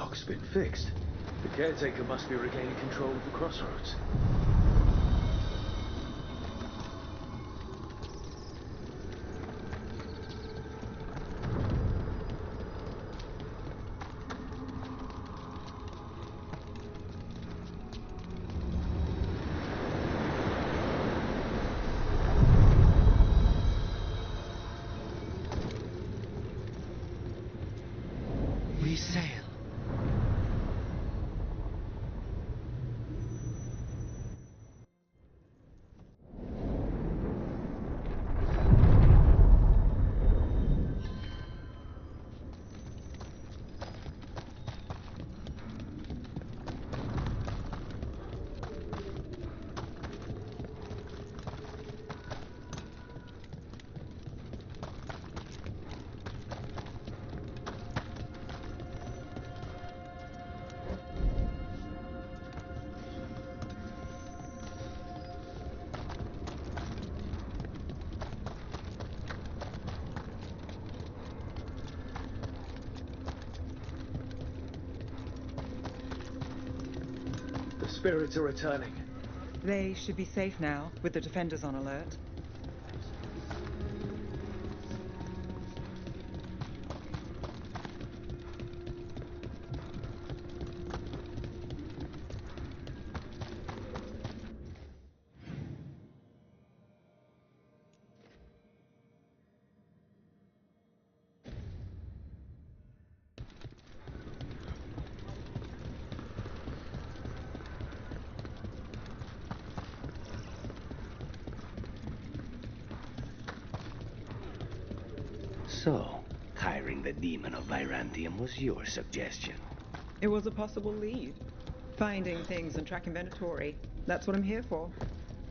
dock's been fixed. The caretaker must be regaining control of the crossroads. Spirits are returning. They should be safe now, with the defenders on alert. So, hiring the demon of Virantium was your suggestion. It was a possible lead. Finding things and tracking Venatori. That's what I'm here for.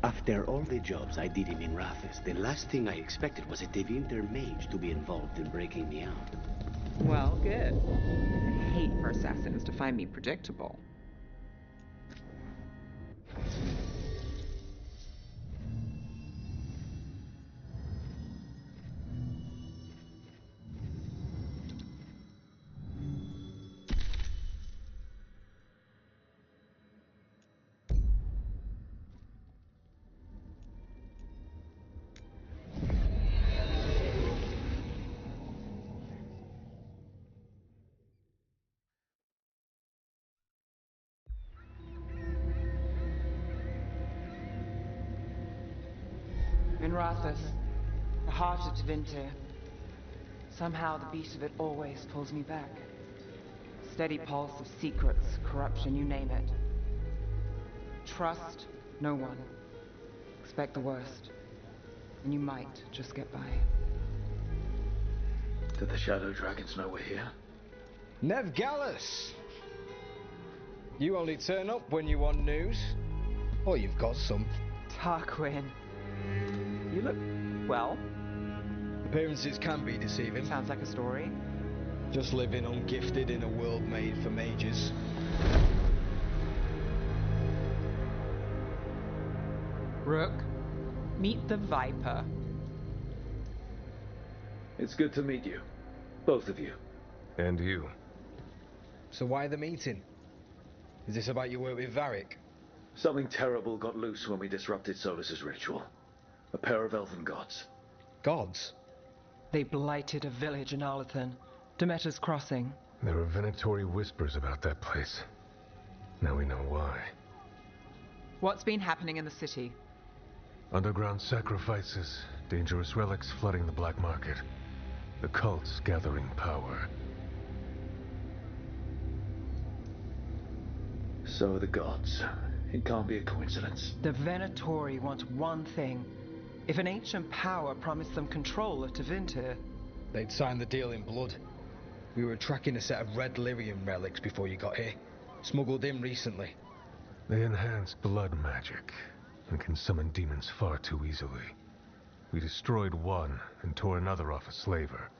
After all the jobs I did in Minrathis, the last thing I expected was a Tevinter mage to be involved in breaking me out. Well, good. I hate for assassins to find me predictable. Minrathis, the heart of Tevinter. Somehow the beat of it always pulls me back. Steady pulse of secrets, corruption, you name it. Trust no one. Expect the worst. And you might just get by. Do the Shadow Dragons know we're here? Nev Gallus! You only turn up when you want news. Or you've got some. Tarquin. You look well. Appearances can be deceiving. Sounds like a story. Just living ungifted in a world made for mages. Rook, meet the Viper. It's good to meet you. Both of you. And you. So why the meeting? Is this about your work with Varric? Something terrible got loose when we disrupted Solus's ritual. A pair of elven gods. Gods? They blighted a village in Arlethan, Demeter's Crossing. There were Venatori whispers about that place. Now we know why. What's been happening in the city? Underground sacrifices, dangerous relics flooding the black market. The cults gathering power. So are the gods. It can't be a coincidence. The Venatori want one thing. If an ancient power promised them control of Tevinter, They'd signed the deal in blood. We were tracking a set of red lyrium relics before you got here. Smuggled in recently. They enhance blood magic and can summon demons far too easily. We destroyed one and tore another off a slaver.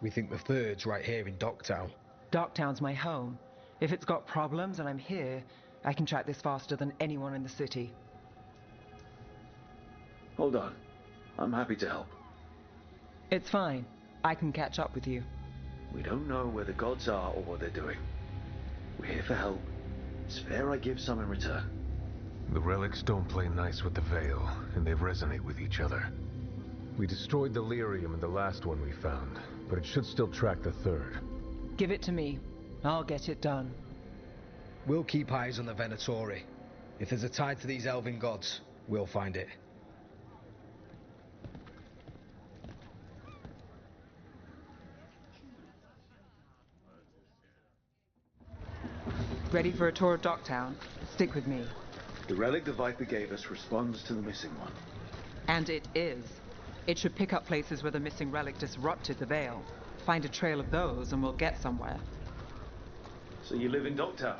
We think the third's right here in Docktown. Docktown's my home. If it's got problems and I'm here, I can track this faster than anyone in the city. Hold on. I'm happy to help. It's fine. I can catch up with you. We don't know where the gods are or what they're doing. We're here for help. It's fair I give some in return. The relics don't play nice with the Veil, and they resonate with each other. We destroyed the lyrium in the last one we found, but it should still track the third. Give it to me. I'll get it done. We'll keep eyes on the Venatori. If there's a tie to these elven gods, we'll find it. Ready for a tour of Docktown? Stick with me. The relic the Viper gave us responds to the missing one. And it is. It should pick up places where the missing relic disrupted the Veil. Find a trail of those and we'll get somewhere. So you live in Docktown?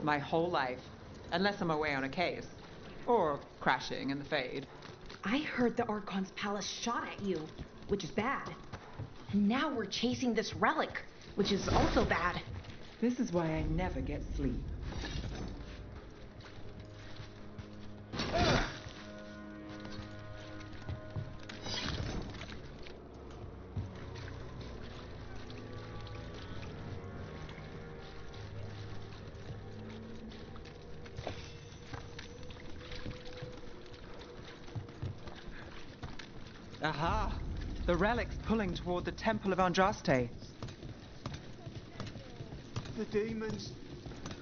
My whole life. Unless I'm away on a case. Or crashing in the Fade. I heard the Archon's palace shot at you, which is bad. And now we're chasing this relic, which is also bad. This is why I never get sleep. Aha! The relic's pulling toward the Temple of Andraste. The demons,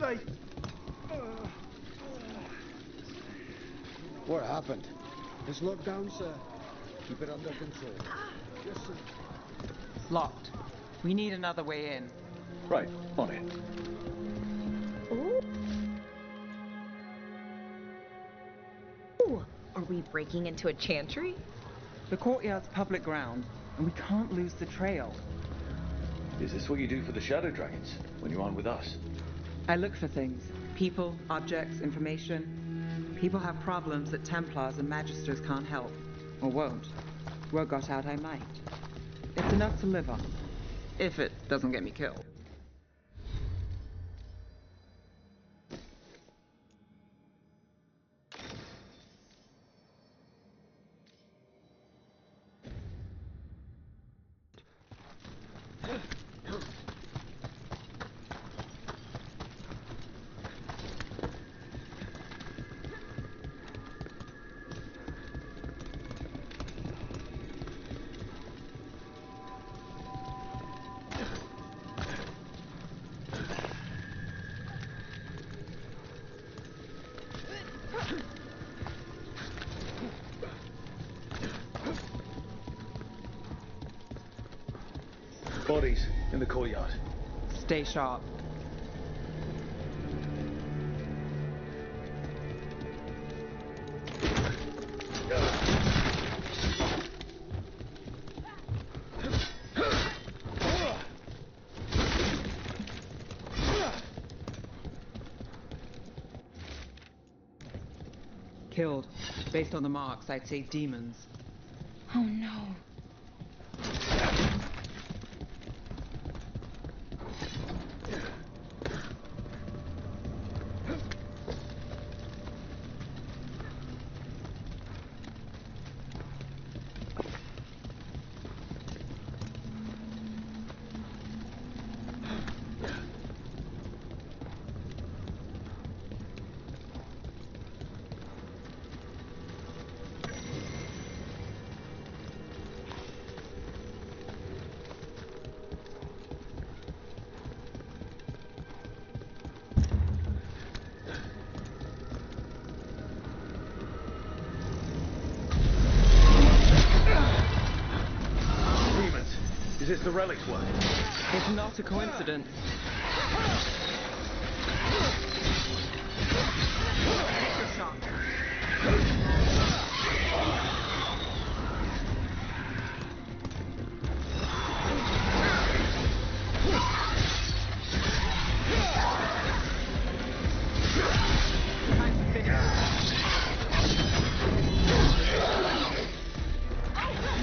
they... What happened? It's locked down, sir. Keep it under control. Yes, sir. Locked. We need another way in. Right, on it. Ooh, are we breaking into a chantry? The courtyard's public ground, and we can't lose the trail. Is this what you do for the Shadow Dragons, when you aren't with us? I look for things. People, objects, information. People have problems that Templars and Magisters can't help. Or won't. Word got out I might. It's enough to live on. If it doesn't get me killed. Bodies in the courtyard. Stay sharp. Killed. Based on the marks, I'd say demons. Oh no. Is this the relic's work? It's not a coincidence.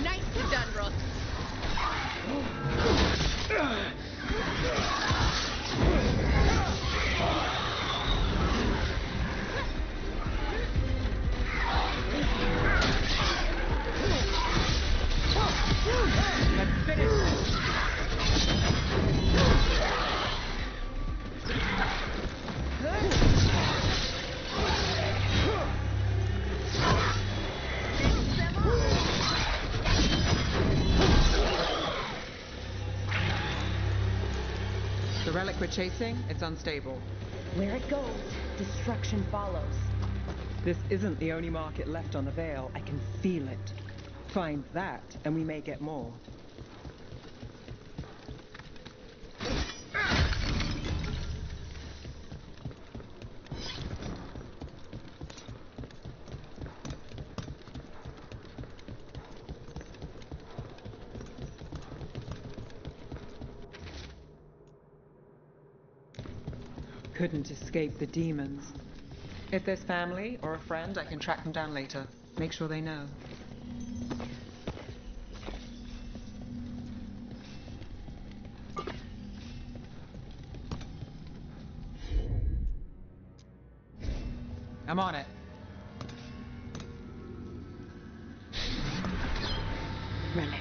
Nicely done, Rook. relic we're chasing, it's unstable. Where it goes, destruction follows. This isn't the only market left on the Veil. I can feel it. Find that, and we may get more. Couldn't escape the demons. If there's family or a friend, I can track them down later. Make sure they know. I'm on it. Relic.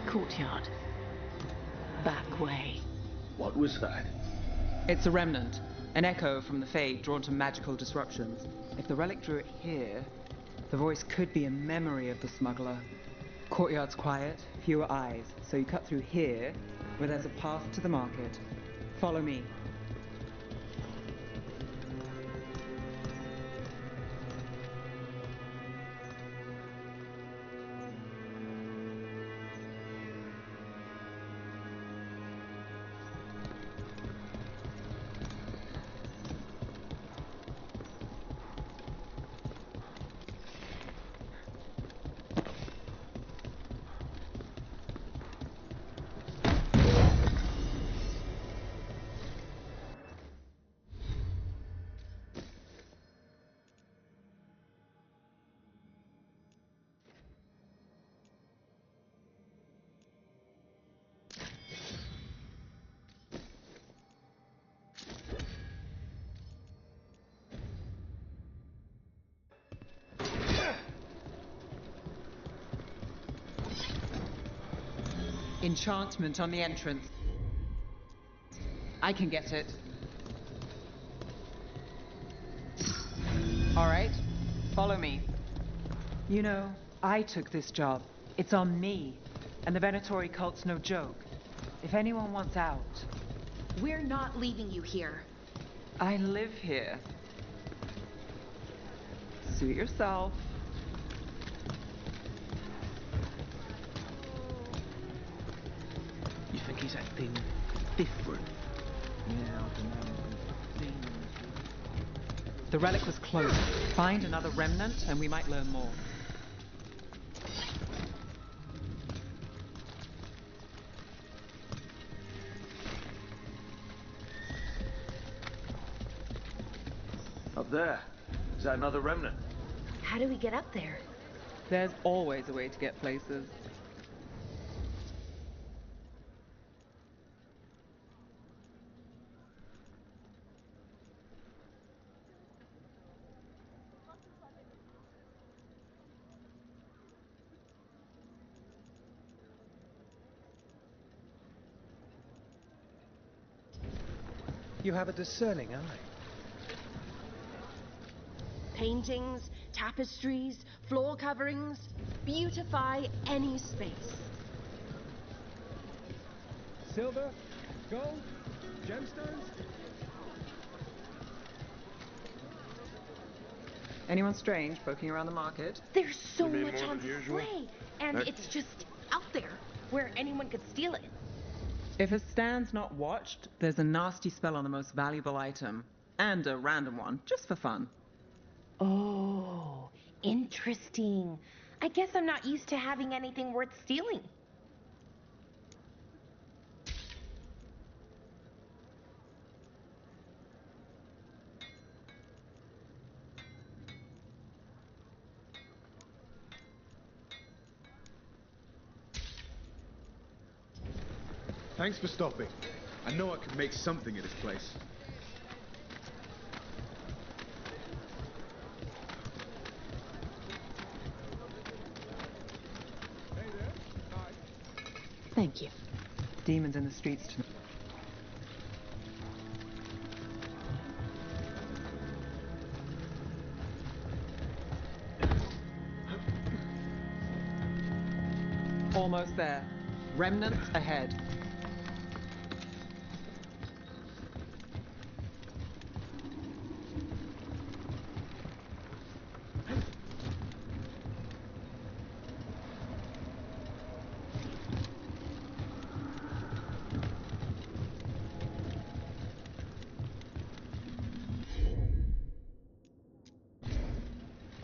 Courtyard. Back way. What was that? It's a remnant. An echo from the Fade drawn to magical disruptions. If the relic drew it here, the voice could be a memory of the smuggler. Courtyard's quiet, fewer eyes, so you cut through here, where there's a path to the market. Follow me. Enchantment on the entrance. I can get it. All right, follow me. You know, I took this job. It's on me. And the Venatori cult's no joke. If anyone wants out... We're not leaving you here. I live here. Suit yourself. You think he's acting different? The relic was close. Find another remnant and we might learn more. Up there. Is that another remnant? How do we get up there? There's always a way to get places. You have a discerning eye. Paintings, tapestries, floor coverings. Beautify any space. Silver, gold, gemstones. Anyone strange poking around the market? There's so much on display. And it's just out there, where anyone could steal it. If a stand's not watched, there's a nasty spell on the most valuable item. And a random one, just for fun. Oh, interesting. I guess I'm not used to having anything worth stealing. Thanks for stopping. I know I could make something of this place. Thank you. Demons in the streets tonight. Almost there. Remnants ahead.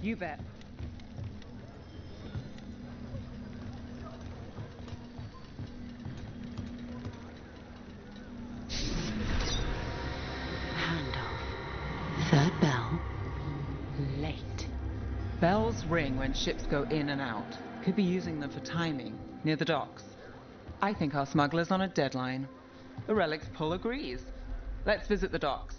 You bet. Handoff. Third bell. Late. Bells ring when ships go in and out. Could be using them for timing, near the docks. I think our smuggler's on a deadline. The relic's pull agrees. Let's visit the docks.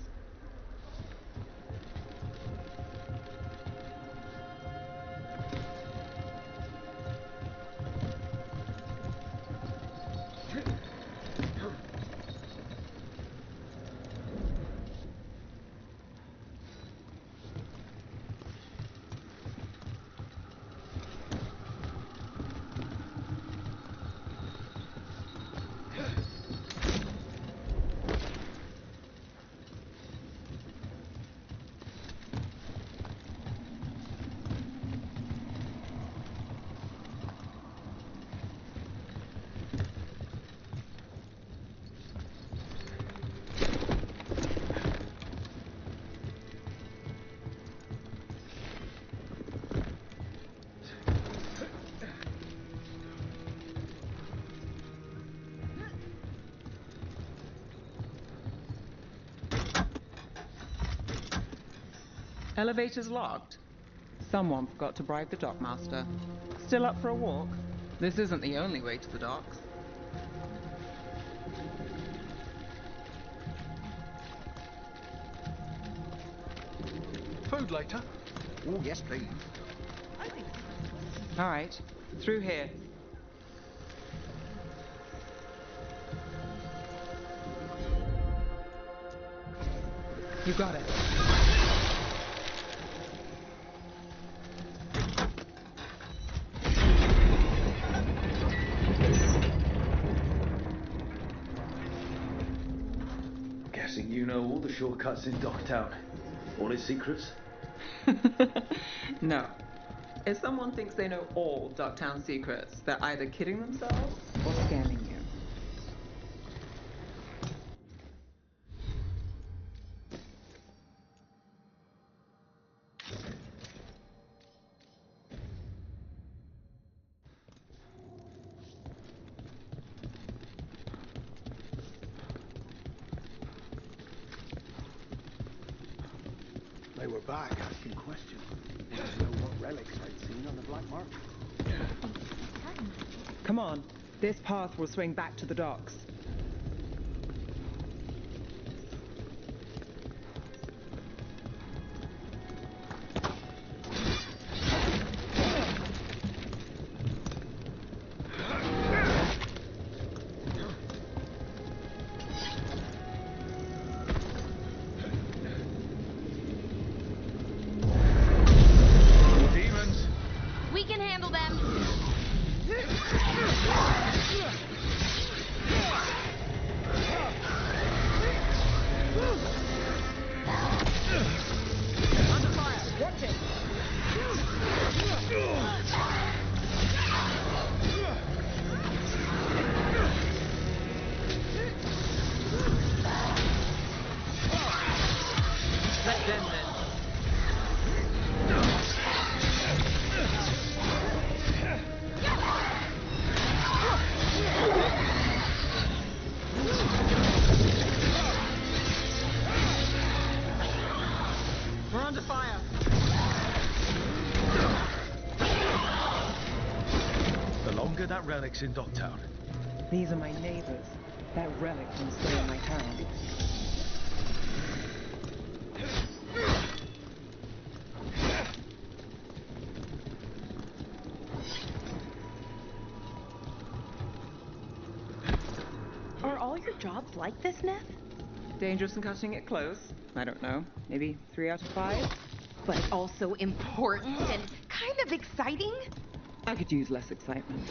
Elevator's locked. Someone forgot to bribe the dockmaster. Still up for a walk? This isn't the only way to the docks. Food later? Oh, yes, please. All right, through here. You got it. Guessing you know all the shortcuts in Docktown. All its secrets? No. If someone thinks they know all Docktown secrets, they're either kidding themselves or scamming you. They were back asking questions. Wanted to know what relics I'd seen on the black market. Come on. This path will swing back to the docks. We can handle them. Under fire! Watch it! Let them then. We're under fire. The longer that relic's in Docktown. These are my neighbors. That relic can stay in my town. Are all your jobs like this, Neff? Dangerous and cutting it close. I don't know. Maybe 3 out of 5? But also important and kind of exciting? I could use less excitement.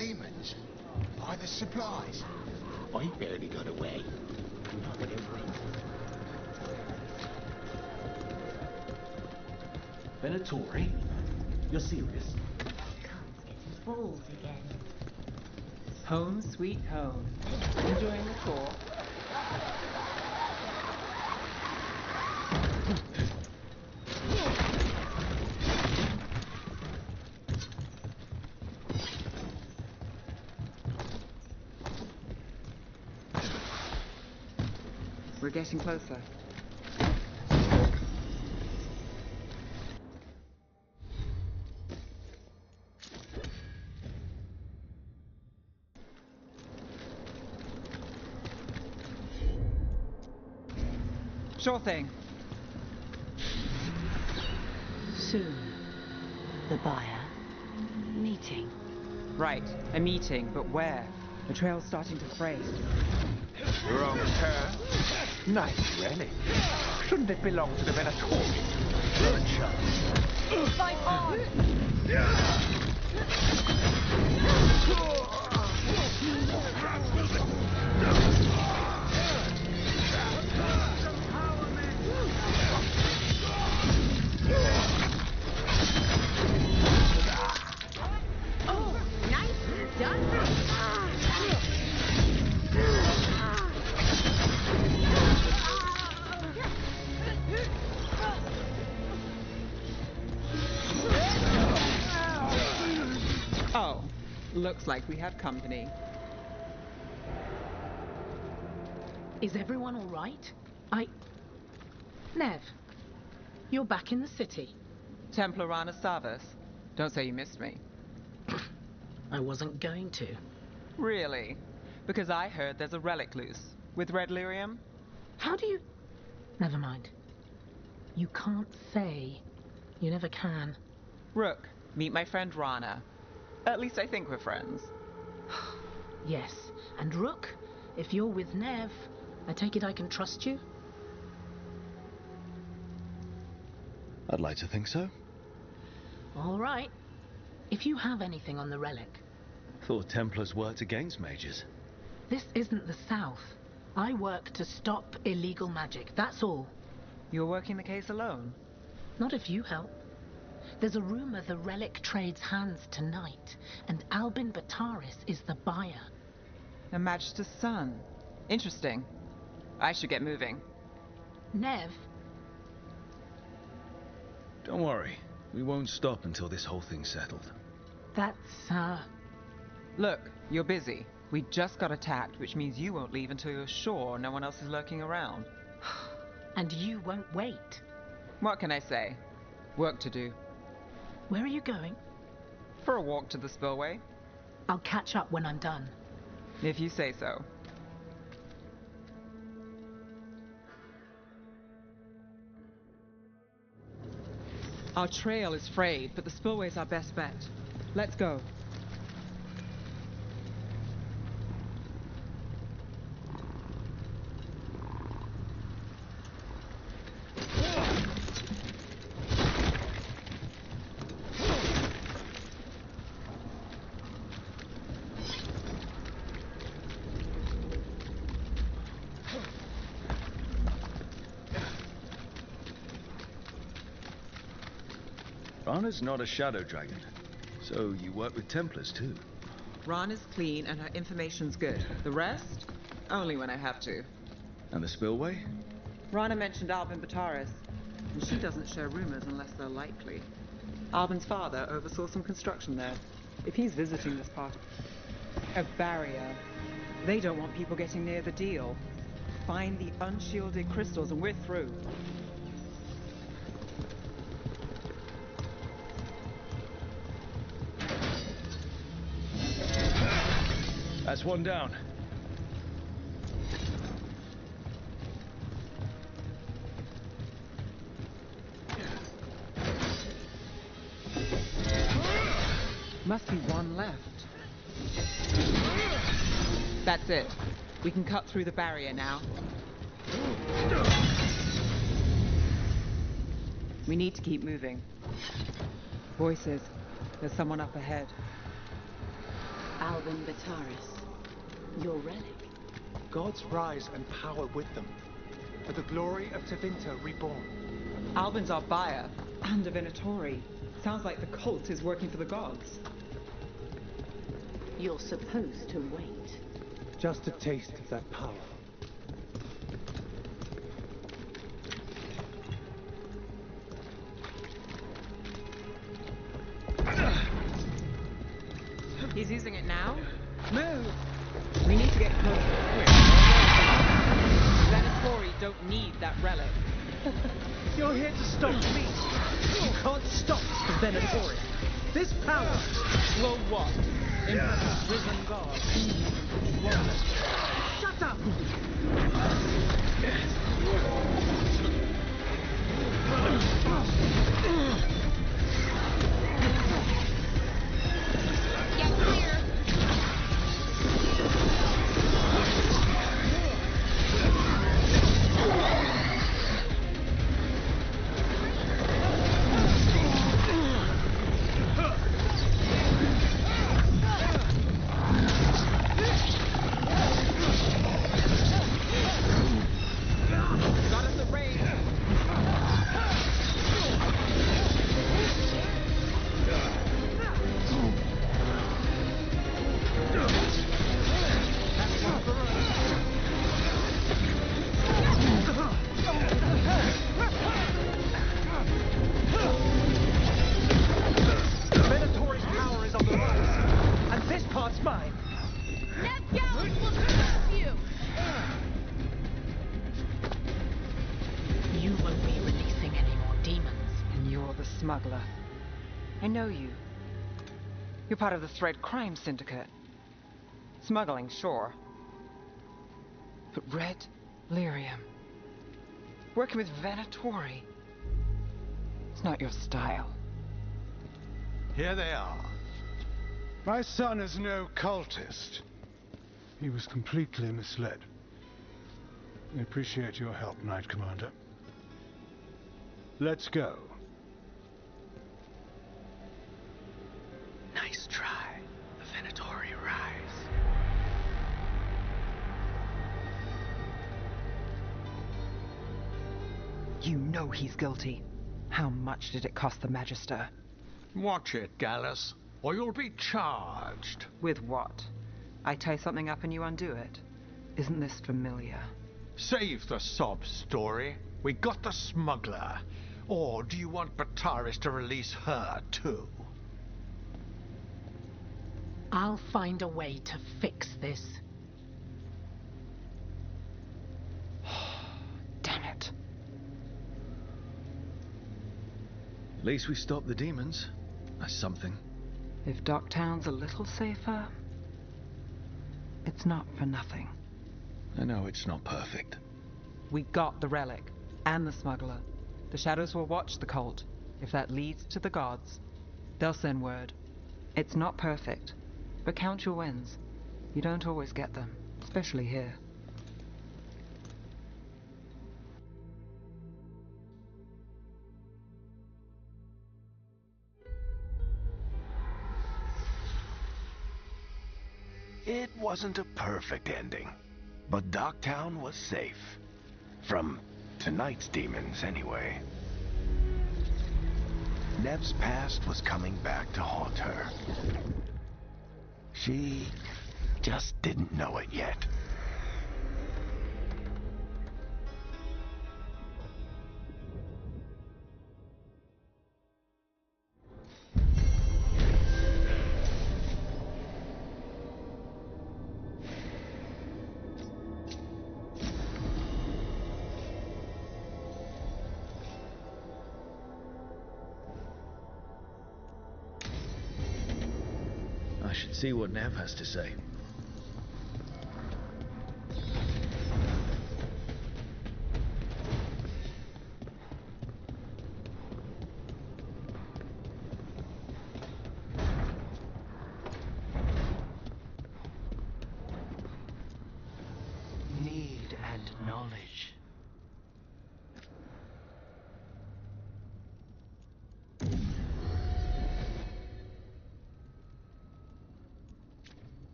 demons? By the supplies? I barely got away. Look at everything. Venatori? You're serious? Can't get his balls again. Home sweet home. Enjoying the tour? We're getting closer. Sure thing. Soon, the buyer meeting. Right, a meeting, but where? The trail's starting to fray. Wrong turn. Nice relic. Shouldn't it belong to the Venatori? Fight hard! Oh, nicely done. Oh, looks like we have company. Is everyone all right? Nev, you're back in the city. Templar Rana Savas. Don't say you missed me. I wasn't going to. Really? Because I heard there's a relic loose. With red lyrium? How do you... Never mind. You can't say. You never can. Rook, meet my friend Rana. At least I think we're friends. Yes, and Rook, if you're with Nev, I take it I can trust you? I'd like to think so. All right. If you have anything on the relic. Thought Templars worked against mages. This isn't the South. I work to stop illegal magic, that's all. You're working the case alone? Not if you help. There's a rumor the relic trades hands tonight, and Albin Bataris is the buyer. A Magister's son. Interesting. I should get moving. Nev? Don't worry. We won't stop until this whole thing's settled. That's, Look, you're busy. We just got attacked, which means you won't leave until you're sure no one else is lurking around. And you won't wait. What can I say? Work to do. Where are you going? For a walk to the spillway. I'll catch up when I'm done. If you say so. Our trail is frayed, but the spillway's our best bet. Let's go. Rana's not a shadow dragon, so you work with Templars too. Rana's clean and her information's good. The rest? Only when I have to. And the spillway? Rana mentioned Albin Bataris, and she doesn't share rumors unless they're likely. Albin's father oversaw some construction there. If he's visiting this part of... A barrier. They don't want people getting near the deal. Find the unshielded crystals and we're through. That's one down. Must be one left. That's it. We can cut through the barrier now. We need to keep moving. Voices. There's someone up ahead. Alvin Bataris, your relic. Gods rise and power with them, for the glory of Tevinter reborn. Alvin's our buyer, and divinatory. Sounds like the cult is working for the gods. You're supposed to wait. Just a taste of that power. He's using it now? Move! We need to get closer quick. Venatori don't need that relic. You're here to stop me. You can't stop the Venatori. This power Will what? Impress a risen god. Shut up! Get clear. Got us a raid. The Venatori's power is on the rise, and this part's mine. Ned Gallus will stop you. You won't be releasing any more demons. And you're the smuggler. I know you. You're part of the Thread Crime Syndicate. Smuggling, sure. But red lyrium. Working with Venatori. It's not your style. Here they are. My son is no cultist. He was completely misled. We appreciate your help, Knight Commander. Let's go. Nice try. The Venatori rise. You know he's guilty. How much did it cost the Magister? Watch it, Gallus, or you'll be charged. With what? I tie something up and you undo it. Isn't this familiar? Save the sob story. We got the smuggler. Or do you want Bataris to release her, too? I'll find a way to fix this. Damn it. At least we stopped the demons. That's something. If Docktown's a little safer, it's not for nothing. I know it's not perfect. We got the relic, and the smuggler. The shadows will watch the cult. If that leads to the gods, they'll send word. It's not perfect, but count your wins. You don't always get them, especially here. It wasn't a perfect ending, but Docktown was safe. From tonight's demons, anyway. Nev's past was coming back to haunt her. She just didn't know it yet. I should see what Nev has to say. Need and knowledge.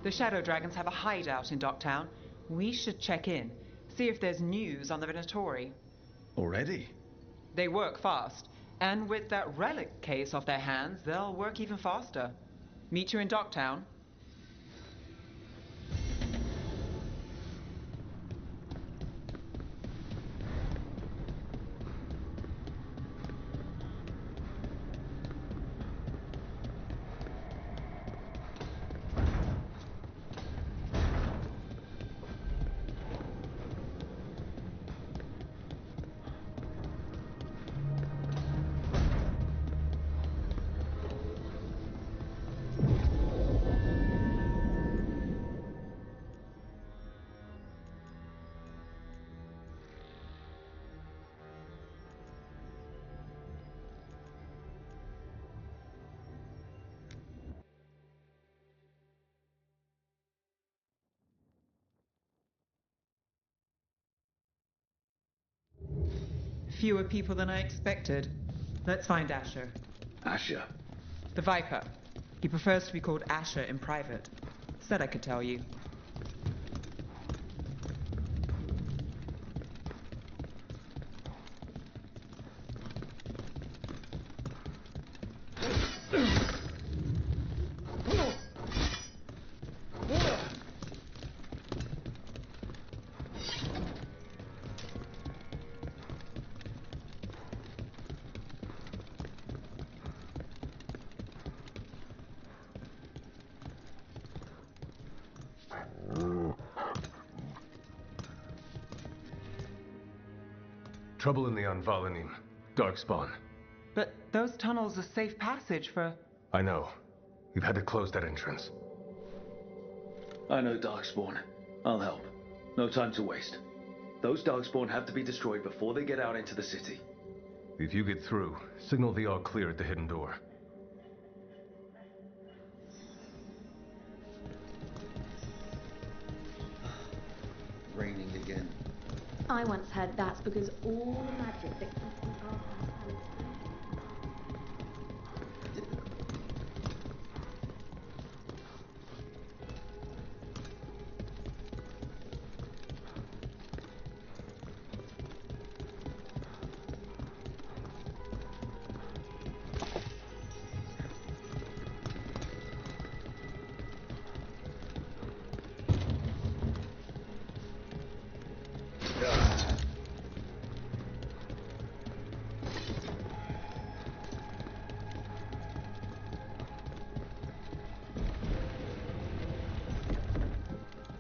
The Shadow Dragons have a hideout in Docktown. We should check in, see if there's news on the Venatori. Already? They work fast, and with that relic case off their hands, they'll work even faster. Meet you in Docktown. Fewer people than I expected. Let's find Asher. Asher? The Viper. He prefers to be called Asher in private. Said I could tell you. Trouble in the Anvalanim. Darkspawn. But those tunnels are safe passage for... I know. We've had to close that entrance. I know Darkspawn. I'll help. No time to waste. Those Darkspawn have to be destroyed before they get out into the city. If you get through, signal the all clear at the hidden door. Raining again. I once heard that's because all the magic that keeps the Archon's palace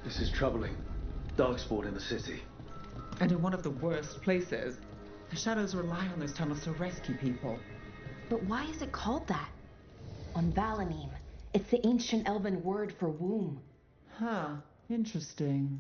This is troubling. Darkspawn in the city. And in one of the worst places. The Shadows rely on those tunnels to rescue people. But why is it called that? On Valanim, it's the ancient elven word for womb. Huh. Interesting.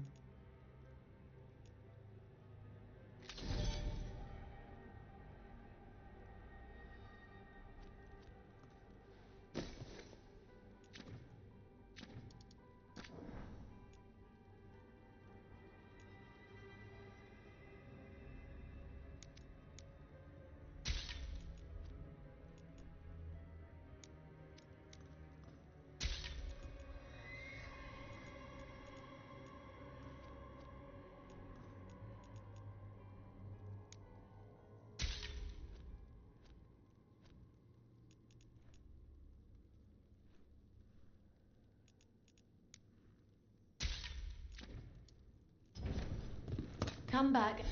Come back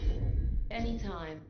anytime.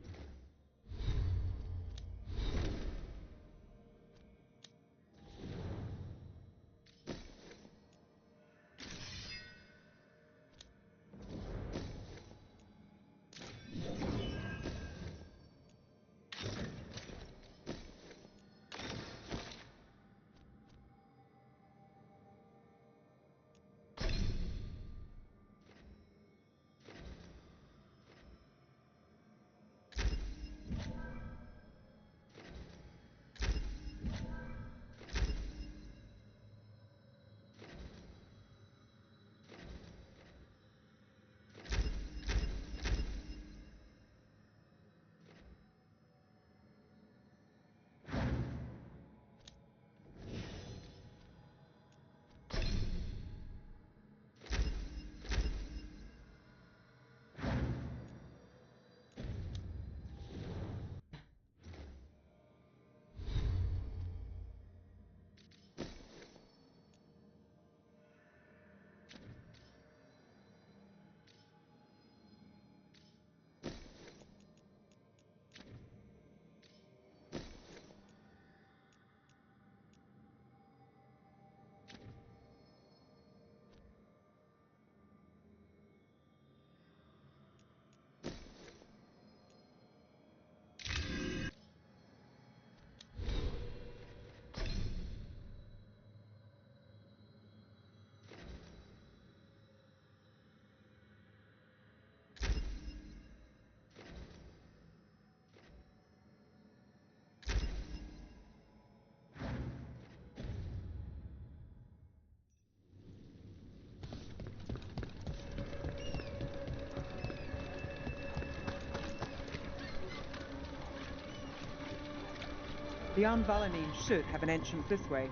The Anvalinine should have an entrance this way.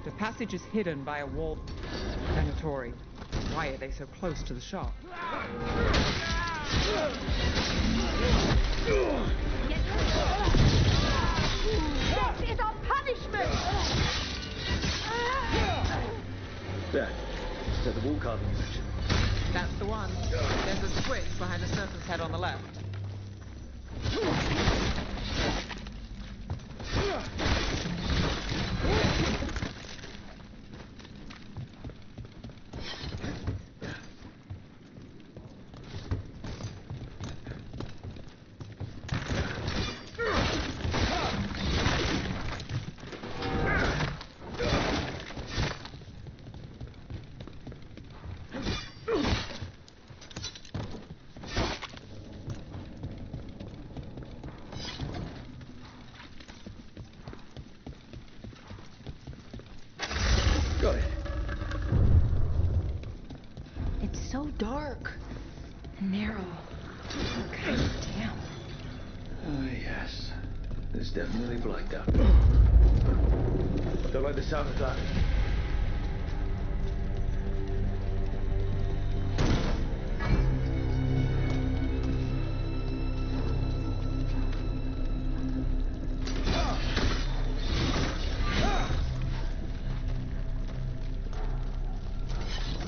The passage is hidden by a wall. Venatori. Why are they so close to the shop? This is our punishment! There. Is that the wall carving you mentioned? That's the one. There's a switch behind the serpent's head on the left. Got it. It's so dark. And narrow. God damn. Oh, yes. There's definitely blacked out. Don't like the sound of that.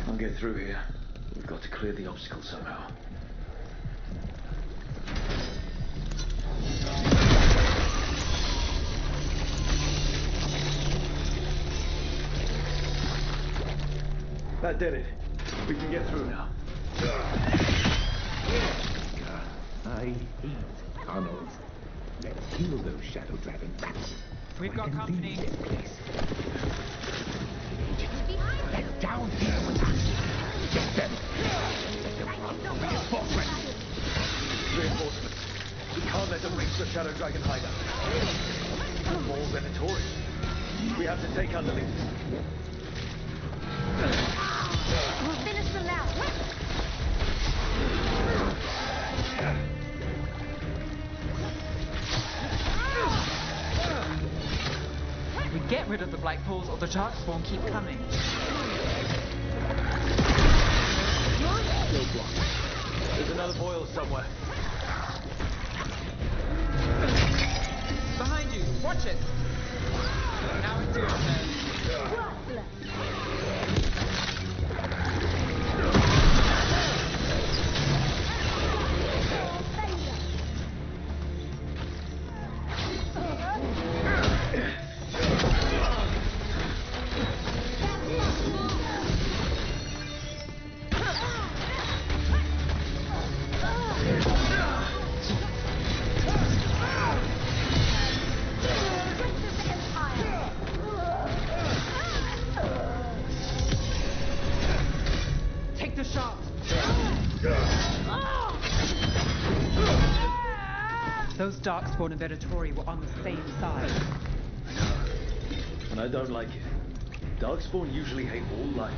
Can't get through here. We've got to clear the obstacle somehow. That did it. We can get through now. I hate tunnels. Let's kill those Shadow Dragon rats. We've got company. They're down here with us. Get them. Let them run for reinforcements. Reinforcements. We can't let them reach the Shadow Dragon hideout. More Venatori. We have to take out the lead. We'll finish them now. We get rid of the black pools or the darkspawn keep coming. There's another boil somewhere. Behind you. Watch it. Now it's your turn. Those darkspawn and Venatori were on the same side. I know. And I don't like it. Darkspawn usually hate all life.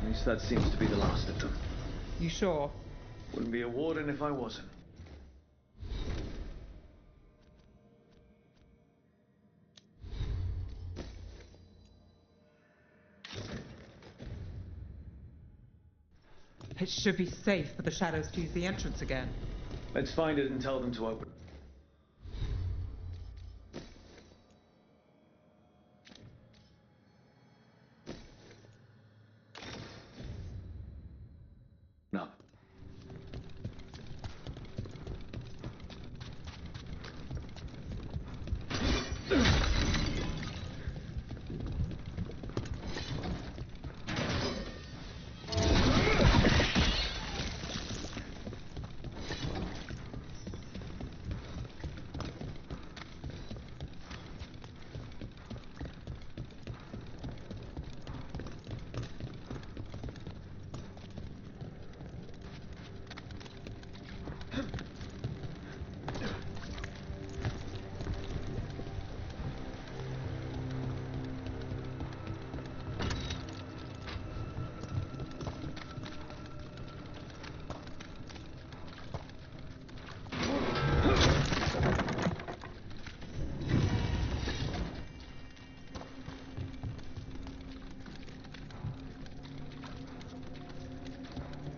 At least that seems to be the last of them. You sure? Wouldn't be a warden if I wasn't. It should be safe for the shadows to use the entrance again. Let's find it and tell them to open. No.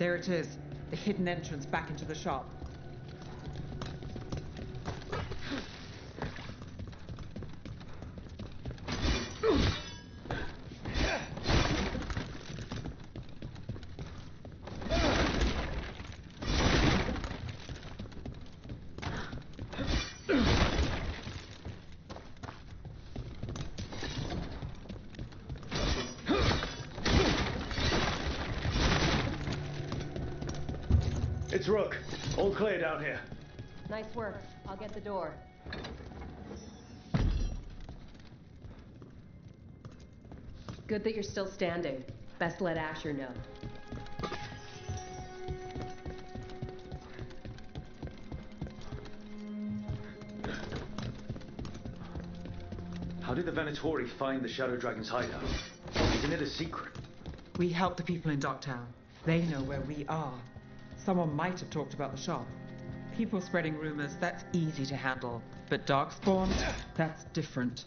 There it is. The hidden entrance back into the shop. It's Rook. All clear down here. Nice work. I'll get the door. Good that you're still standing. Best let Asher know. How did the Venatori find the Shadow Dragon's hideout? Isn't it a secret? We help the people in Docktown. They know where we are. Someone might have talked about the shop. People spreading rumors, that's easy to handle. But Darkspawn, that's different.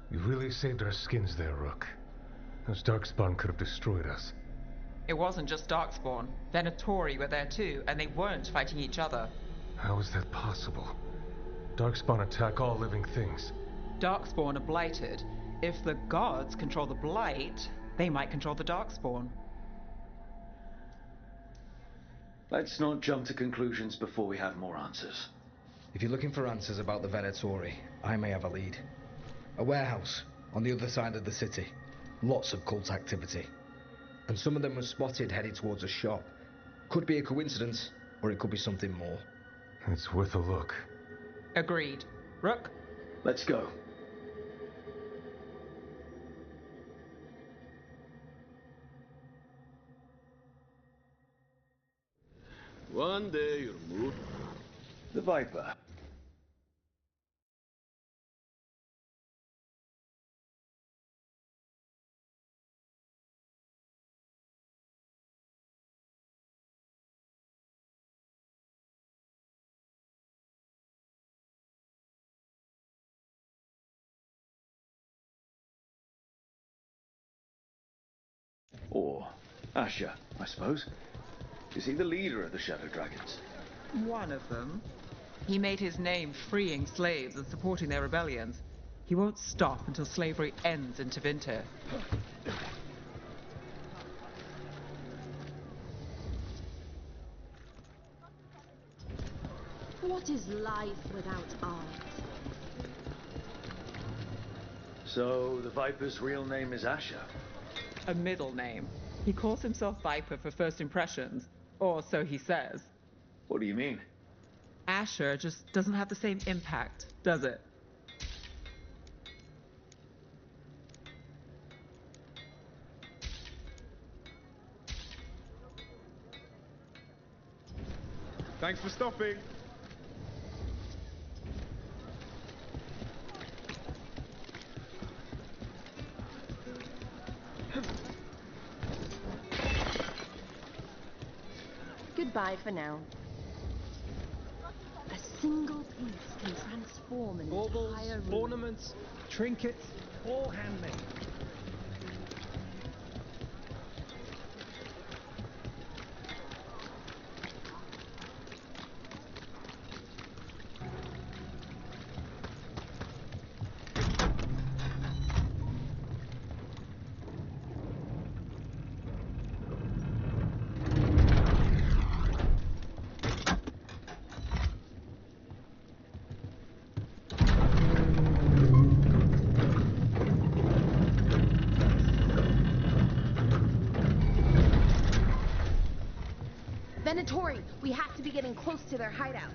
You really saved our skins there, Rook. Those Darkspawn could have destroyed us. It wasn't just Darkspawn. Venatori were there too, and they weren't fighting each other. How is that possible? Darkspawn attack all living things. Darkspawn are blighted. If the gods control the blight, they might control the Darkspawn. Let's not jump to conclusions before we have more answers. If you're looking for answers about the Venatori, I may have a lead. A warehouse on the other side of the city. Lots of cult activity. And some of them were spotted headed towards a shop. Could be a coincidence, or it could be something more. It's worth a look. Agreed. Rook? Let's go. One day you'll move. The Viper. Or Asher, I suppose. Is he the leader of the Shadow Dragons? One of them. He made his name freeing slaves and supporting their rebellions. He won't stop until slavery ends in Tevinter. What is life without art? So, the Viper's real name is Asher? A middle name. He calls himself Viper for first impressions, or so he says. What do you mean? Asher just doesn't have the same impact, does it? Thanks for stopping. Goodbye for now. A single piece can transform an Baubles, entire room. ornaments, trinkets, all handmade. Venatori, we have to be getting close to their hideout.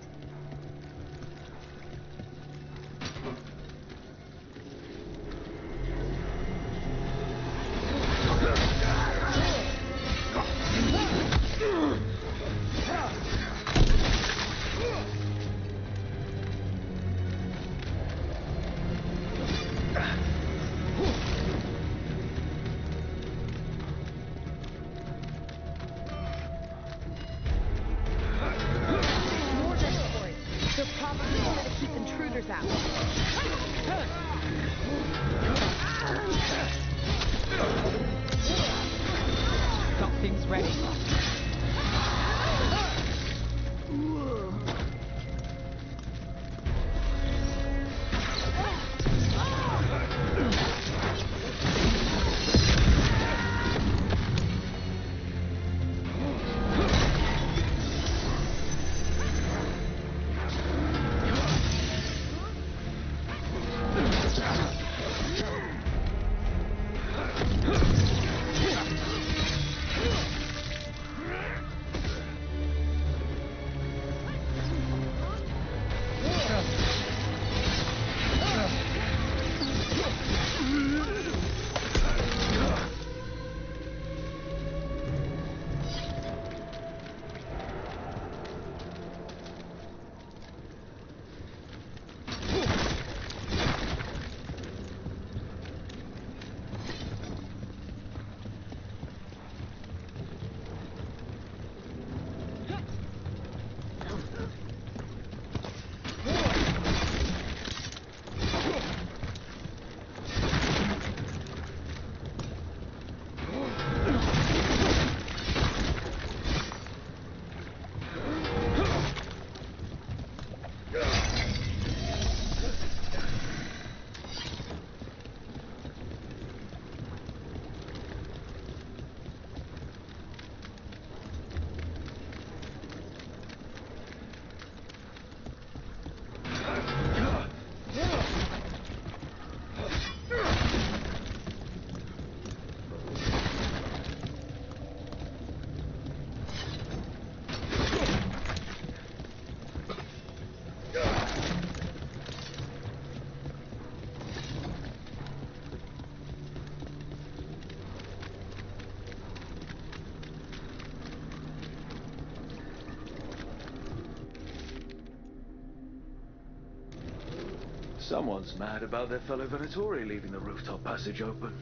Someone's mad about their fellow Venatori leaving the rooftop passage open.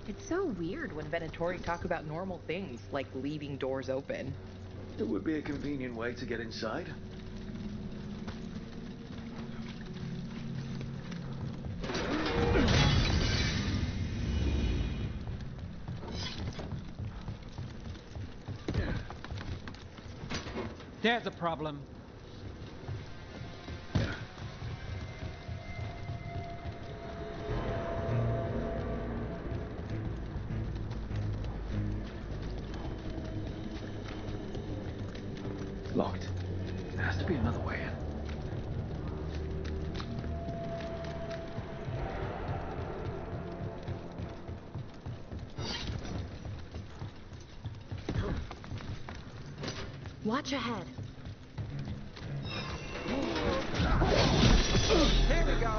It's so weird when Venatori talk about normal things, like leaving doors open. It would be a convenient way to get inside. There's a problem. Locked. There has to be another way in. Watch ahead. Here we go.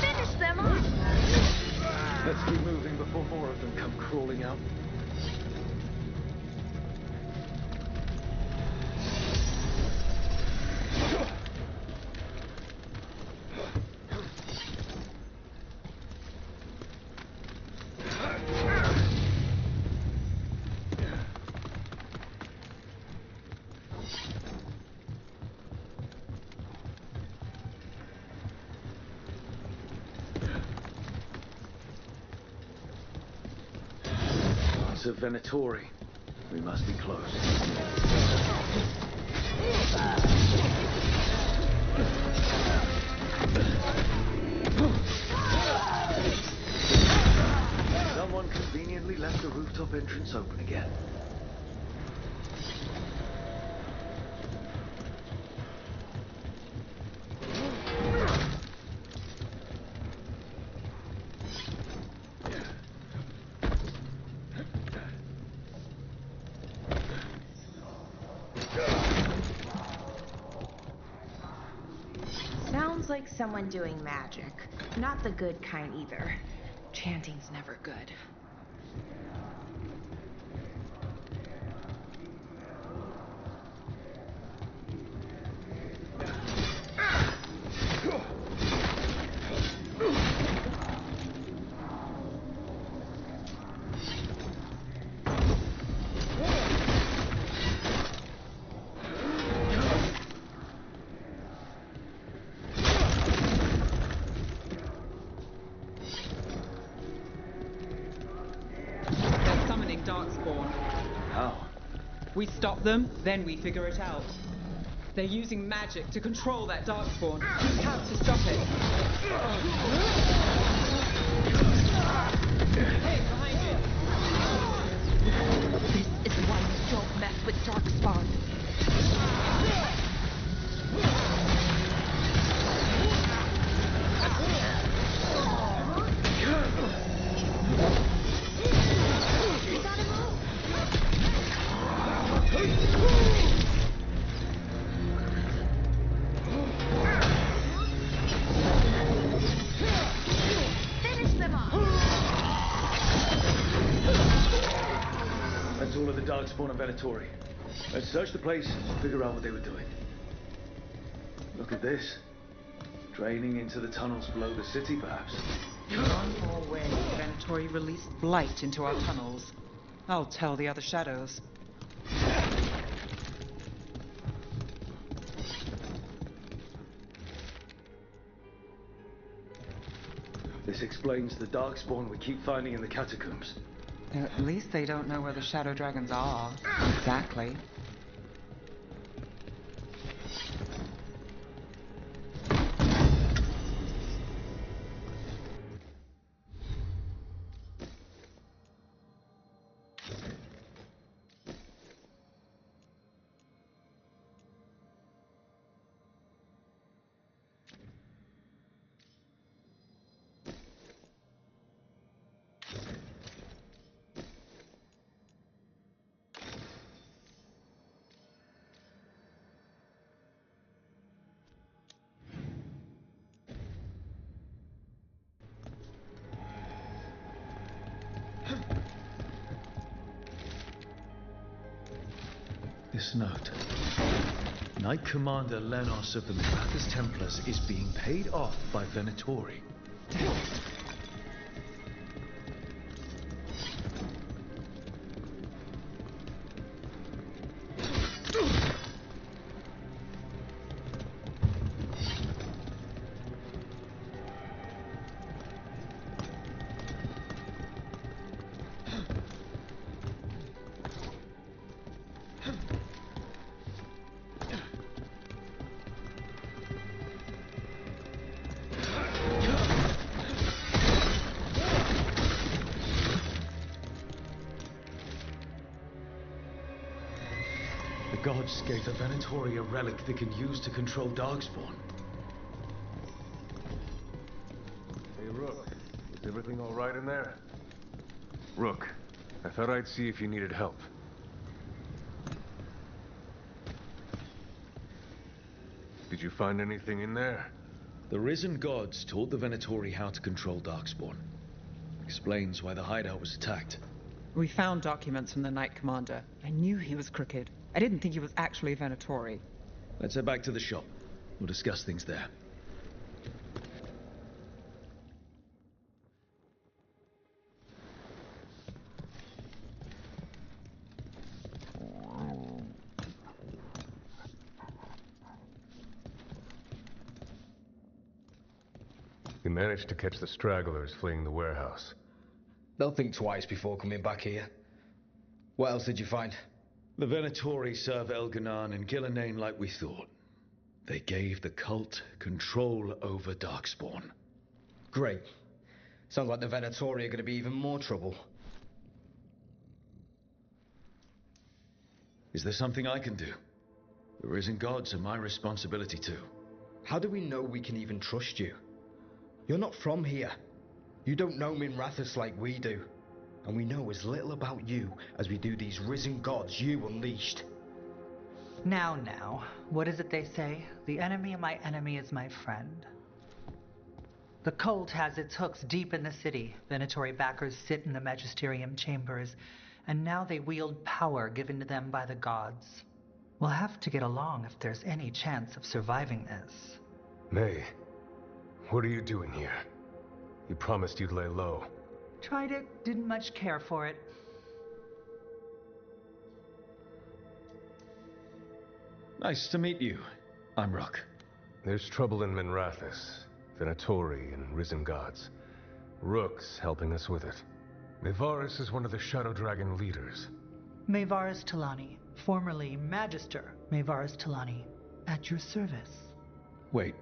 Finish them off. Let's keep moving before more of them come crawling out. It's a Venatori. We must be close. Someone conveniently left the rooftop entrance open again. like someone doing magic. Not the good kind either. Chanting's never good. We stop them, then we figure it out. They're using magic to control that darkspawn. We have to stop it. Hey, behind you! This is why you don't mess with darkspawn. Finish them off! That's all of the darkspawn and Venatori. Let's search the place, figure out what they were doing. Look at this. Draining into the tunnels below the city, perhaps. One more way, Venatori released blight into our tunnels. I'll tell the other shadows. This explains the darkspawn we keep finding in the catacombs. At least they don't know where the shadow dragons are. Exactly. This note. Knight Commander Lenos of the Mirathas Templars is being paid off by Venatori. The gods gave the Venatori a relic they can use to control darkspawn. Hey, Rook. Is everything all right in there? Rook, I thought I'd see if you needed help. Did you find anything in there? The risen gods taught the Venatori how to control darkspawn. Explains why the hideout was attacked. We found documents from the Knight Commander. I knew he was crooked. I didn't think he was actually Venatori. Let's head back to the shop. We'll discuss things there. You managed to catch the stragglers fleeing the warehouse. They'll think twice before coming back here. What else did you find? The Venatori serve Elganan and Gillenane like we thought. They gave the cult control over darkspawn. Great. Sounds like the Venatori are going to be even more trouble. Is there something I can do? The risen gods are my responsibility too. How do we know we can even trust you? You're not from here. You don't know Minrathous like we do. And we know as little about you as we do these risen gods you unleashed. Now, what is it they say? The enemy of my enemy is my friend. The cult has its hooks deep in the city. Venatori backers sit in the magisterium chambers, and now they wield power given to them by the gods. We'll have to get along if there's any chance of surviving this. May, what are you doing here? You promised you'd lay low. Tried it, didn't much care for it. Nice to meet you. I'm Rook. There's trouble in Minrathis, Venatori, and Risen Gods. Rook's helping us with it. Mayvaris is one of the Shadow Dragon leaders. Mayvaris Talani, formerly Magister Mayvaris Talani, at your service. Wait,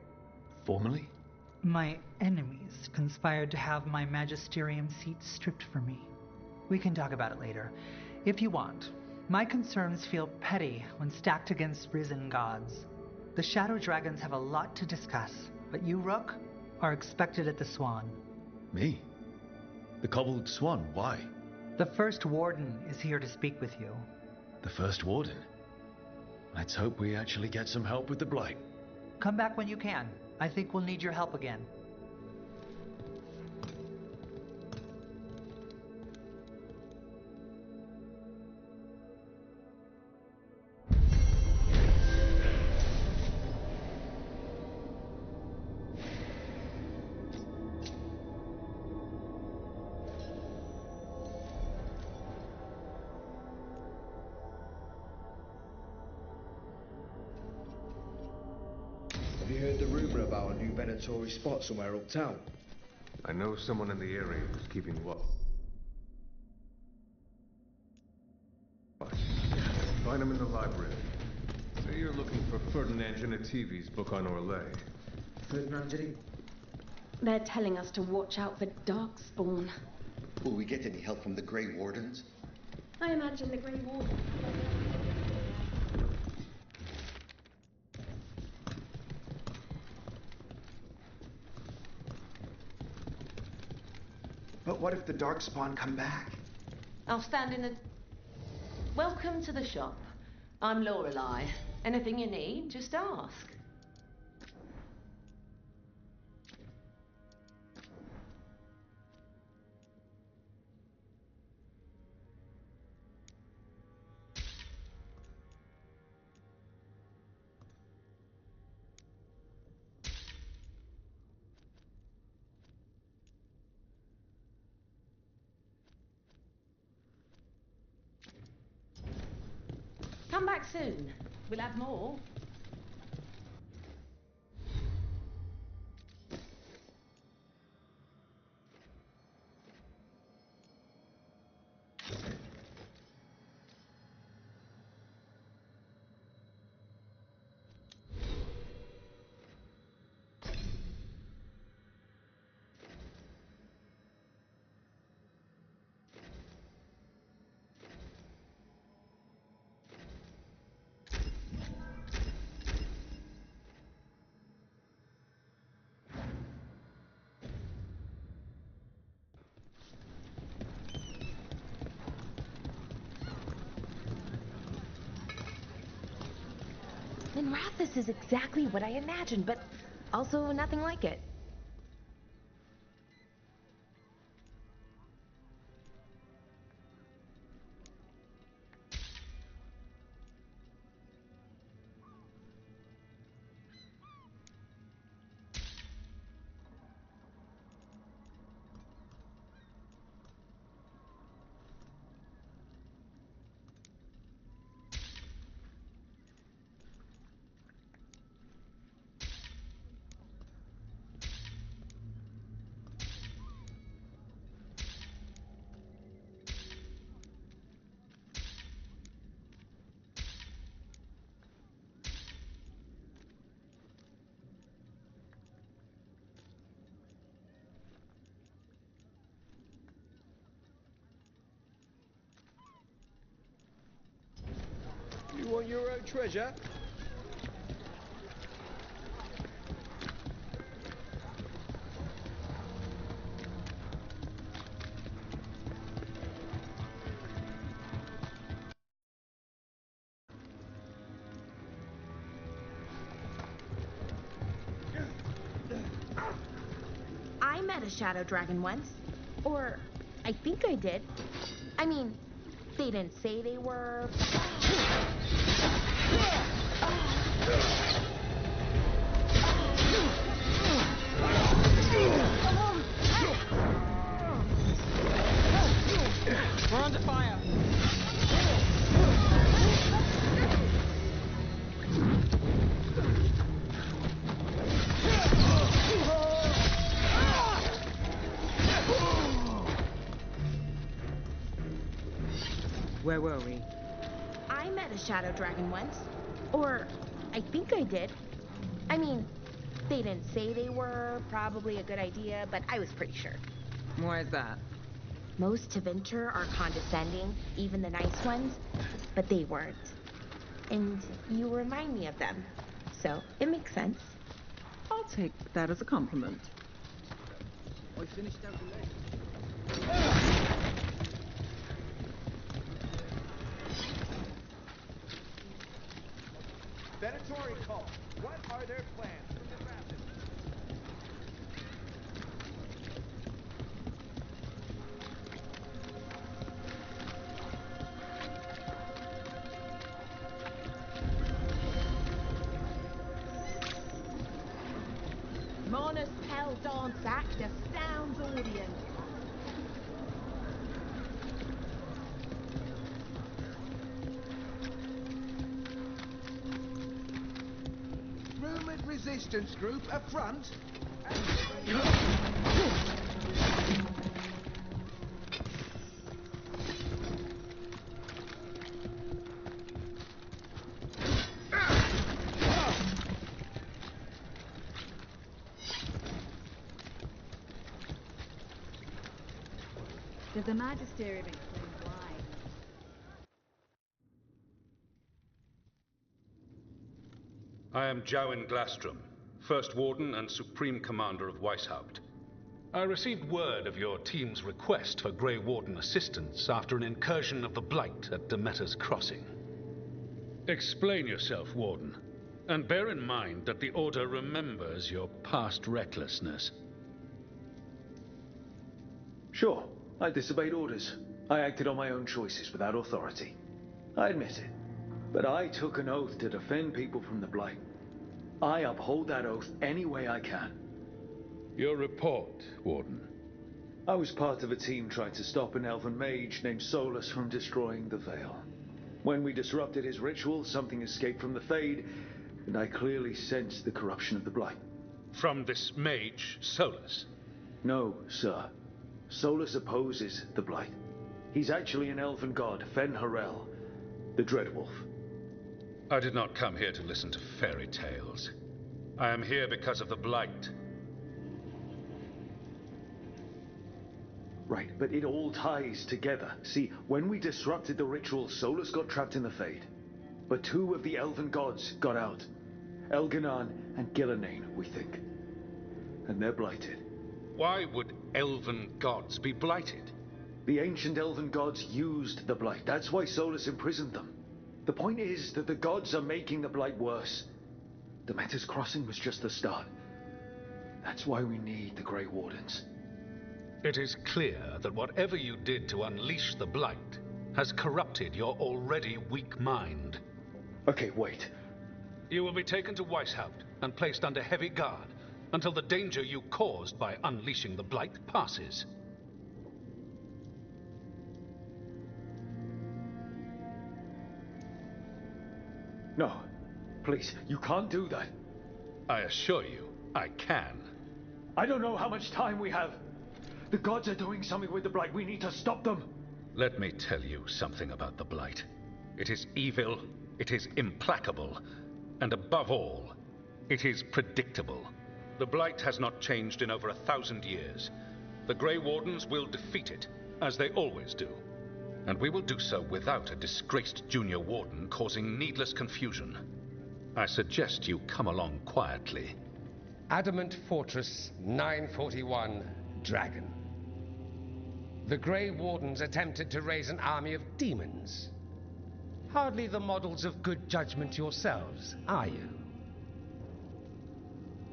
formerly? My enemies conspired to have my magisterium seat stripped from me. We can talk about it later, if you want. My concerns feel petty when stacked against Risen Gods. The Shadow Dragons have a lot to discuss, but you, Rook, are expected at the Swan. Me? The Cobbled Swan, why? The First Warden is here to speak with you. The First Warden? Let's hope we actually get some help with the Blight. Come back when you can. I think we'll need your help again. Have you heard the rumor about a new Venatori spot somewhere uptown? I know someone in the area who's keeping watch. Find him in the library. Say you're looking for Ferdinand Genetivi's book on Orlais. Ferdinand Genetivi? They're telling us to watch out for Darkspawn. Will we get any help from the Grey Wardens? I imagine the Grey Warden. But what if the Darkspawn come back? I'll stand in the... Welcome to the shop. I'm Lorelei. Anything you need, just ask. Come back soon. We'll have more. Minrathis is exactly what I imagined, but also nothing like it. You want your own treasure? met a shadow dragon once. Or, I think I did. I mean, they didn't say they were... We're under fire. Where were we? I met a shadow dragon once. Or, I think I did. I mean, they didn't say they were probably a good idea, but I was pretty sure. Why is that? Most to venture are condescending, even the nice ones, but they weren't. And you remind me of them, so it makes sense. I'll take that as a compliment. Venatori call. What are their plans? Monas Pell Dance Act astounds audience. Rumored resistance group up front. Did the Magisterium explain why? I am Jowen Glastrom, First Warden and Supreme Commander of Weishaupt. I received word of your team's request for Grey Warden assistance after an incursion of the Blight at Demeter's Crossing. Explain yourself, Warden, and bear in mind that the Order remembers your past recklessness. Sure, I disobeyed orders. I acted on my own choices without authority. I admit it. But I took an oath to defend people from the Blight. I uphold that oath any way I can. Your report, Warden. I was part of a team trying to stop an elven mage named Solus from destroying the Veil. When we disrupted his ritual, something escaped from the Fade, and I clearly sensed the corruption of the Blight. From this mage, Solus? No, sir. Solus opposes the Blight. He's actually an elven god, Fen Harel, the Dreadwolf. I did not come here to listen to fairy tales. I am here because of the Blight. Right, but it all ties together. See, when we disrupted the ritual, Solus got trapped in the Fade. But two of the elven gods got out. Elganan and Gillanane, we think. And they're blighted. Why would elven gods be blighted? The ancient elven gods used the Blight. That's why Solus imprisoned them. The point is that the gods are making the Blight worse. Demeter's Crossing was just the start. That's why we need the Grey Wardens. It is clear that whatever you did to unleash the Blight has corrupted your already weak mind. Okay, wait. You will be taken to Weishaupt and placed under heavy guard until the danger you caused by unleashing the Blight passes. No, please, you can't do that. I assure you, I can. I don't know how much time we have. The gods are doing something with the Blight. We need to stop them. Let me tell you something about the Blight. It is evil, it is implacable, and above all, it is predictable. The Blight has not changed in over 1,000 years. The Grey Wardens will defeat it, as they always do. And we will do so without a disgraced junior warden causing needless confusion. I suggest you come along quietly. Adamant Fortress 941 Dragon. The Grey Wardens attempted to raise an army of demons. Hardly the models of good judgment yourselves, are you?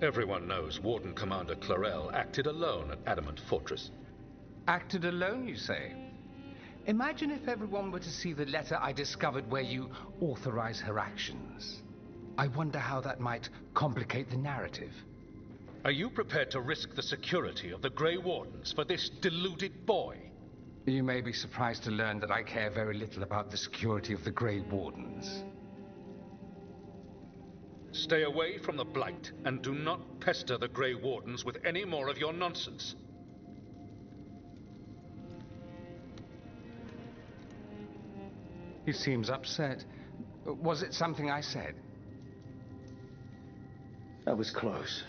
Everyone knows Warden Commander Clarel acted alone at Adamant Fortress. Acted alone, you say? Imagine if everyone were to see the letter I discovered where you authorize her actions. I wonder how that might complicate the narrative. Are you prepared to risk the security of the Grey Wardens for this deluded boy? You may be surprised to learn that I care very little about the security of the Grey Wardens. Stay away from the Blight, and do not pester the Grey Wardens with any more of your nonsense. He seems upset. Was it something I said? That was close.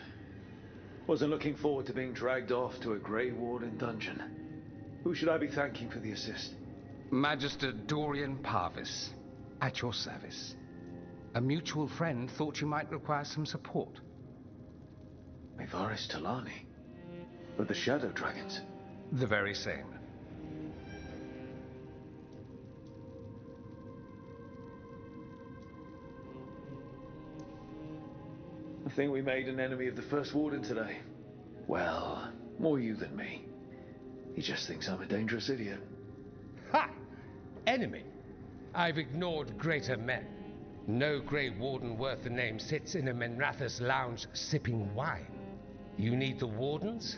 Wasn't looking forward to being dragged off to a Grey Warden dungeon. Who should I be thanking for the assist? Magister Dorian Parvis, at your service. A mutual friend thought you might require some support. Mevaris Talani? Of the Shadow Dragons? The very same. I think we made an enemy of the First Warden today. Well, more you than me. He just thinks I'm a dangerous idiot. Ha! Enemy? I've ignored greater men. No Grey Warden worth the name sits in a Menrathus lounge sipping wine. You need the Wardens?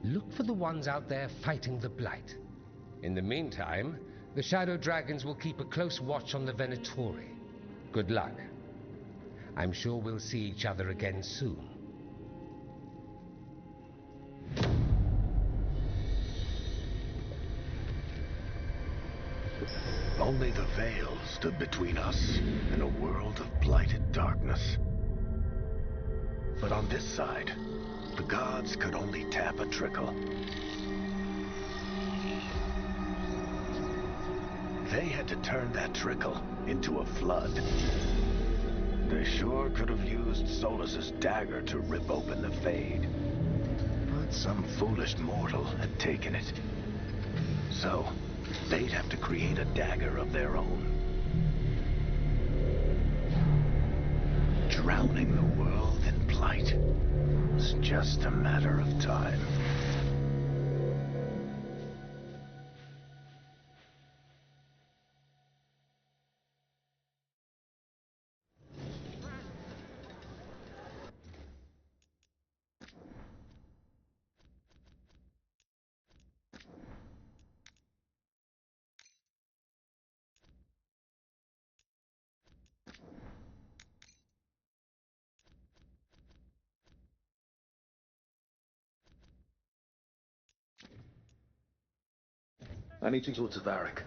Look for the ones out there fighting the Blight. In the meantime, the Shadow Dragons will keep a close watch on the Venatori. Good luck. I'm sure we'll see each other again soon. Only the veil stood between us and a world of blighted darkness. But on this side, the gods could only tap a trickle. They had to turn that trickle into a flood. They sure could have used Solus's dagger to rip open the Fade. But some foolish mortal had taken it. So, they'd have to create a dagger of their own. Drowning the world in blight was just a matter of time. I need to go to Varric.